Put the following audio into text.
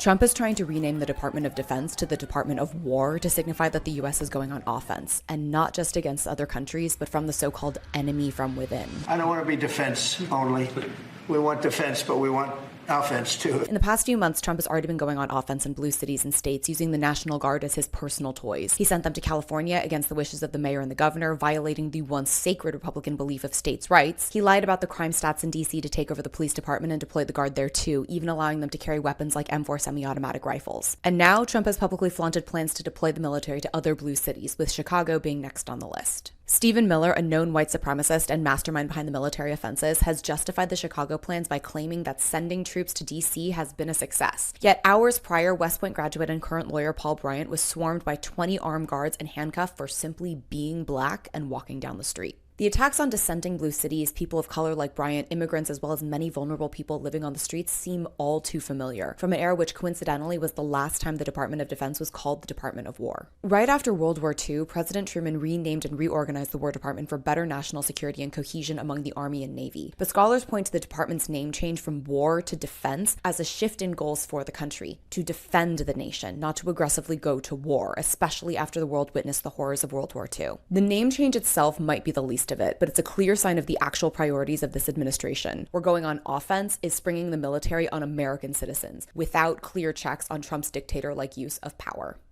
Trump is trying to rename the Department of Defense to the Department of War to signify that the US is going on offense, and not just against other countries, but from the so-called enemy from within. I don't want to be defense only. We want defense, but we want offense too. In the past few months, Trump has already been going on offense in blue cities and states, using the National Guard as his personal toys. He sent them to California against the wishes of the mayor and the governor, violating the once sacred Republican belief of states' rights. He lied about the crime stats in DC to take over the police department and deploy the Guard there too, even allowing them to carry weapons like M4 semi-automatic rifles. And now, Trump has publicly flaunted plans to deploy the military to other blue cities, with Chicago being next on the list. Stephen Miller, a known white supremacist and mastermind behind the military offenses, has justified the Chicago plans by claiming that sending troops to DC has been a success. Yet hours prior, West Point graduate and current lawyer Paul Bryant was swarmed by 20 armed guards and handcuffed for simply being black and walking down the street. The attacks on dissenting blue cities, people of color like Bryant, immigrants, as well as many vulnerable people living on the streets seem all too familiar, from an era which coincidentally was the last time the Department of Defense was called the Department of War. Right after World War II, President Truman renamed and reorganized the War Department for better national security and cohesion among the Army and Navy. But scholars point to the department's name change from war to defense as a shift in goals for the country, to defend the nation, not to aggressively go to war, especially after the world witnessed the horrors of World War II. The name change itself might be the least of it, but it's a clear sign of the actual priorities of this administration. We're going on offense is springing the military on American citizens, without clear checks on Trump's dictator-like use of power.